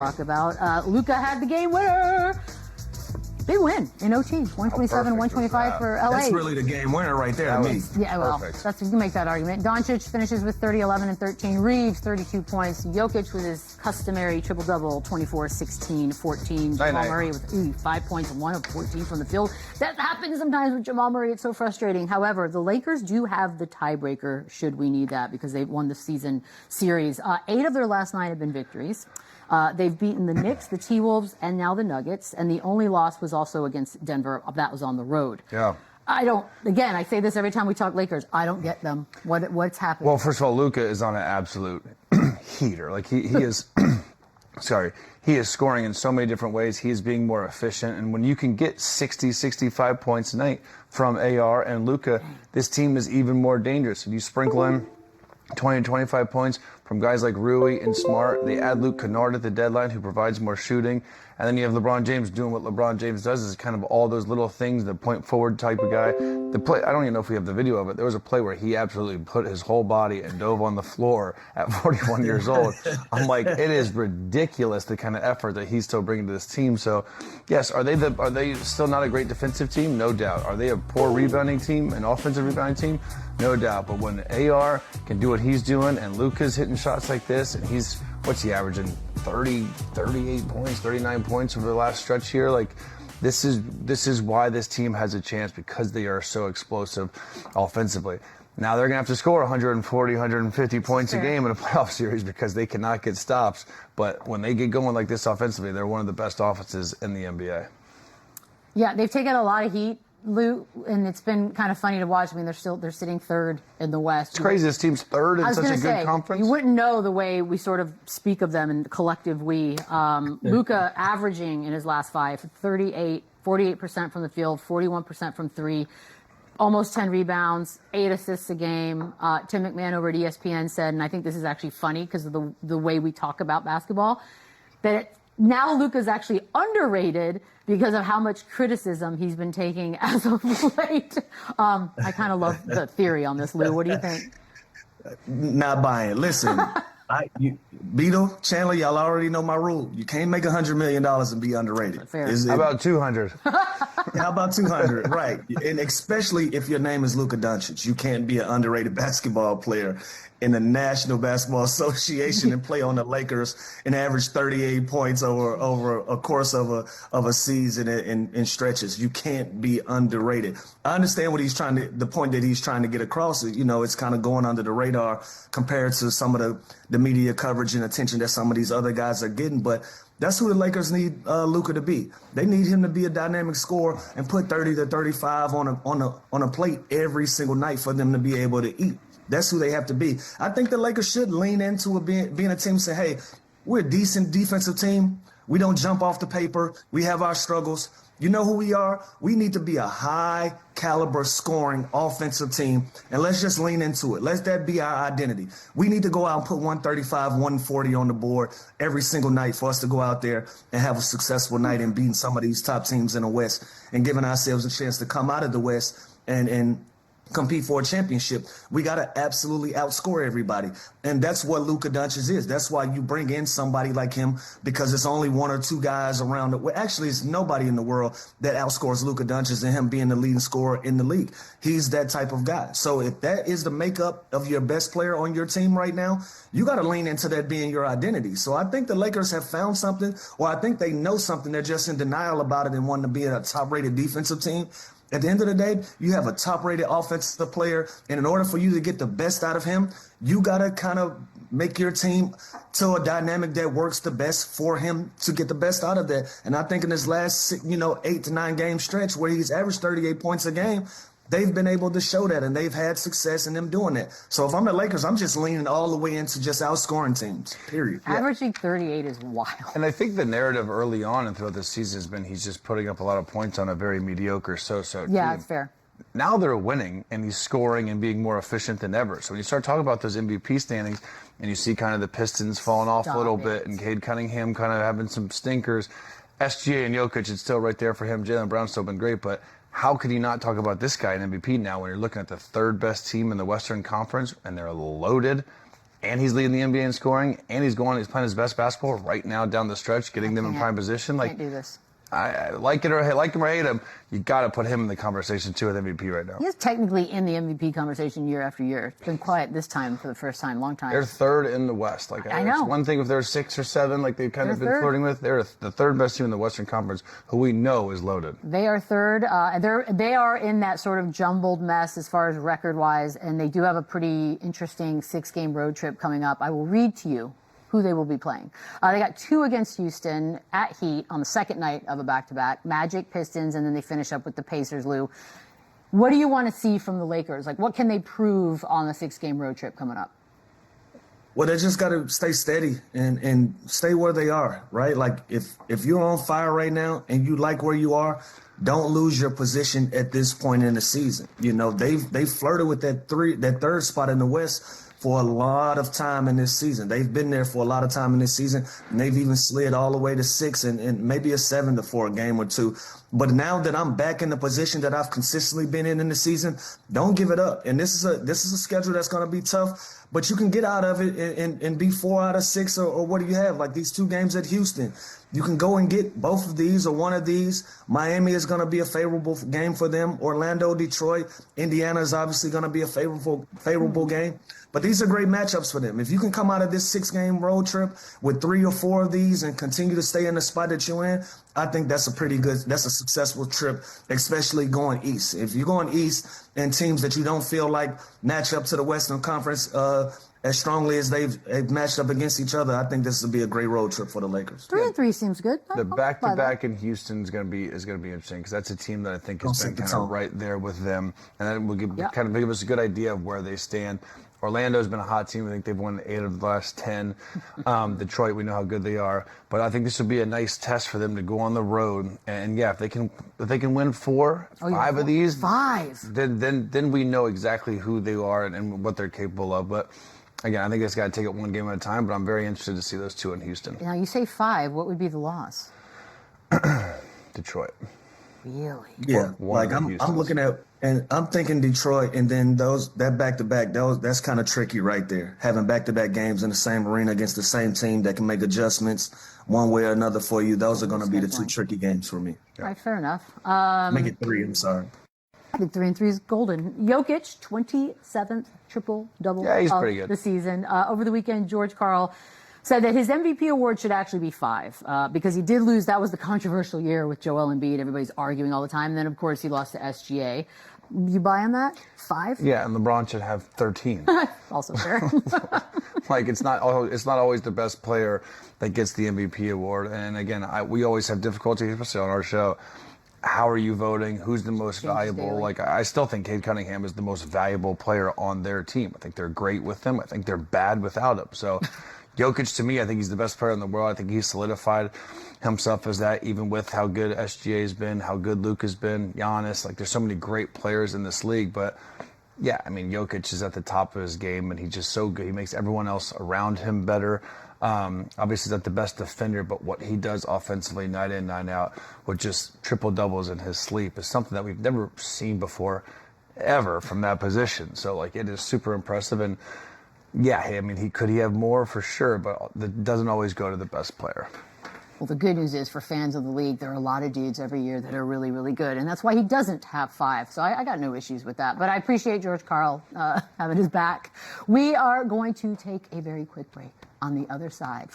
talk about. Luka had the game winner. Big win in OT, 127, 125 for LA. That's really the game winner right there to me. Yeah, well, that's, you can make that argument. Doncic finishes with 30, 11, and 13. Reeves, 32 points. Jokic with his customary triple-double, 24, 16, 14. Jamal Murray with 5 points, 1 of 14 from the field. That happens sometimes with Jamal Murray. It's so frustrating. However, the Lakers do have the tiebreaker, should we need that, because they've won the season series. 8 of their last 9 have been victories. They've beaten the Knicks, the T-Wolves, and now the Nuggets. And the only loss was also against Denver. That was on the road. Yeah. Again, I say this every time we talk Lakers. I don't get them. What's happening? Well, first of all, Luka is on an absolute heater. Like, he is, sorry, he is scoring in so many different ways. He is being more efficient. And when you can get 60, 65 points a night from AR and Luka, this team is even more dangerous. If you sprinkle in 20 to 25 points from guys like Rui and Smart. They add Luke Kennard at the deadline, who provides more shooting. And then you have LeBron James doing what LeBron James does, is kind of all those little things, the point forward type of guy. The play, I don't even know if we have the video of it. There was a play where he absolutely put his whole body and dove on the floor at 41 years old. I'm like, it is ridiculous the kind of effort that he's still bringing to this team. So, yes, are they still not a great defensive team? No doubt. Are they a poor rebounding team, an offensive rebounding team? No doubt. But when AR can do what he's doing and Luka's hitting shots like this, and what's he averaging? 30, 38 points, 39 points over the last stretch here. Like, this is why this team has a chance, because they are so explosive offensively. Now they're going to have to score 140, 150 points a game in a playoff series, because they cannot get stops. But when they get going like this offensively, they're one of the best offenses in the NBA. Yeah, they've taken a lot of heat, Lou, and it's been kind of funny to watch. I mean, they're sitting third in the West. It's crazy. This team's third in such a good conference. You wouldn't know the way we sort of speak of them in the collective we. Luka averaging in his last 5, 38, 48% from the field, 41% from 3, almost 10 rebounds, 8 assists a game. Tim McMahon over at ESPN said, and I think this is actually funny because of the way we talk about basketball, that now Luka's actually underrated because of how much criticism he's been taking as of late. I kind of love the theory on this, Lou. What do you think? Not buying. Listen, Beetle, Chandler, y'all already know my rule. You can't make $100 million and be underrated. Fair. How about 200? How about 200? Right. And especially if your name is Luka Doncic, you can't be an underrated basketball player in the National Basketball Association and play on the Lakers and average 38 points over a course of a season in stretches. You can't be underrated. I understand what the point that he's trying to get across. You know, it's kind of going under the radar compared to some of the media coverage and attention that some of these other guys are getting. But that's who the Lakers need Luka to be. They need him to be a dynamic scorer and put 30 to 35 on a plate every single night for them to be able to eat. That's who they have to be. I think the Lakers should lean into being a team and say, hey, we're a decent defensive team. We don't jump off the paper. We have our struggles. You know who we are? We need to be a high caliber scoring offensive team, and let's just lean into it. Let that be our identity. We need to go out and put 135, 140 on the board every single night for us to go out there and have a successful night and beating some of these top teams in the West and giving ourselves a chance to come out of the West and compete for a championship. We got to absolutely outscore everybody. And that's what Luka Doncic is. That's why you bring in somebody like him, because it's only 1 or 2 guys around. Actually, it's nobody in the world that outscores Luka Doncic and him being the leading scorer in the league. He's that type of guy. So if that is the makeup of your best player on your team right now, you got to lean into that being your identity. So I think the Lakers have found something, or I think they know something. They're just in denial about it and wanting to be a top-rated defensive team. At the end of the day, you have a top-rated offensive player, and in order for you to get the best out of him, you got to kind of make your team to a dynamic that works the best for him to get the best out of that. And I think in this last, 8 to 9 game stretch where he's averaged 38 points a game, they've been able to show that, and they've had success in them doing that. So if I'm the Lakers, I'm just leaning all the way into just outscoring teams, period. Averaging 38 is wild. And I think the narrative early on and throughout the season has been he's just putting up a lot of points on a very mediocre so-so team. Yeah, it's fair. Now they're winning, and he's scoring and being more efficient than ever. So when you start talking about those MVP standings, and you see kind of the Pistons falling off a little bit, and Cade Cunningham kind of having some stinkers, SGA and Jokic, it's still right there for him. Jaylen Brown's still been great, but how could you not talk about this guy in MVP now when you're looking at the 3rd best team in the Western Conference and they're loaded? and he's leading the NBA in scoring, and he's playing his best basketball right now down the stretch, getting them in prime position. Can't do this. I like him or hate him, you got to put him in the conversation too with MVP right now. He is technically in the MVP conversation year after year. It's been quiet this time for the first time, long time. They're third in the West. I know. It's one thing if they're 6 or 7, like they've kind of been third. flirting with. They're the third best team in the Western Conference, who we know is loaded. They are third. They are in that sort of jumbled mess as far as record-wise, and they do have a pretty interesting 6-game road trip coming up. I will read to you who they will be playing. They got 2 against Houston, at Heat on the second night of a back-to-back, Magic, Pistons, and then they finish up with the Pacers, Lou. What do you want to see from the Lakers? Like, what can they prove on the 6-game road trip coming up? Well, they just got to stay steady and stay where they are, right? Like, if you're on fire right now and you like where you are, don't lose your position at this point in the season. You know, they've flirted with that third spot in the West for a lot of time in this season. They've been there for a lot of time in this season, and they've even slid all the way to 6 and maybe a 7 for a game or two. But now that I'm back in the position that I've consistently been in the season, don't give it up. And this is a schedule that's going to be tough, but you can get out of it and be 4 out of 6 or what do you have? Like these 2 games at Houston. You can go and get both of these or one of these. Miami is going to be a favorable game for them. Orlando, Detroit, Indiana is obviously going to be a favorable game. But these are great matchups for them. If you can come out of this 6-game road trip with 3 or 4 of these and continue to stay in the spot that you're in, I think that's a successful trip, especially going east. If you're going east and teams that you don't feel like match up to the Western Conference as strongly as they've matched up against each other, I think this will be a great road trip for the Lakers. 3-3 seems good. The back-to-back in Houston is going to be interesting because that's a team that I think has been kind of right there with them, and that will kind of give us a good idea of where they stand. Orlando's been a hot team. I think they've won 8 of the last 10. Detroit, we know how good they are. But I think this would be a nice test for them to go on the road. And yeah, if they can win 5 of these, 5, then we know exactly who they are and what they're capable of. But again, I think it's got to take it one game at a time. But I'm very interested to see those 2 in Houston. Now you say 5. What would be the loss? Detroit. Really? Yeah, like I'm looking at, and I'm thinking Detroit, and then that back-to-back, that's kind of tricky right there. Having back-to-back games in the same arena against the same team that can make adjustments one way or another for you. Those are going to be the 2 tricky games for me. All right, fair enough. Make it 3. I'm sorry. I think 3-3 is golden. Jokic, 27th triple-double he's of pretty good. the season. Over the weekend, George Karl said that his MVP award should actually be 5 because he did lose. That was the controversial year with Joel Embiid. Everybody's arguing all the time. And then, of course, he lost to SGA. You buy on that? 5? Yeah, and LeBron should have 13. Also fair. Like it's not always the best player that gets the MVP award. And again, we always have difficulty, especially on our show. How are you voting? Who's the most valuable? Daily. Like I still think Cade Cunningham is the most valuable player on their team. I think they're great with him. I think they're bad without him. So Jokic, to me, I think he's the best player in the world. I think he's solidified himself as that, even with how good SGA's been, how good Luka's been, Giannis. Like, there's so many great players in this league. But, yeah, I mean, Jokic is at the top of his game, and he's just so good. He makes everyone else around him better. Obviously, he's not the best defender, but what he does offensively night in, night out with just triple-doubles in his sleep is something that we've never seen before, ever, from that position. So, like, it is super impressive. And, yeah, I mean, he have more for sure, but that doesn't always go to the best player. Well, the good news is for fans of the league, there are a lot of dudes every year that are really, really good. And that's why he doesn't have 5. So I got no issues with that. But I appreciate George Karl having his back. We are going to take a very quick break on the other side.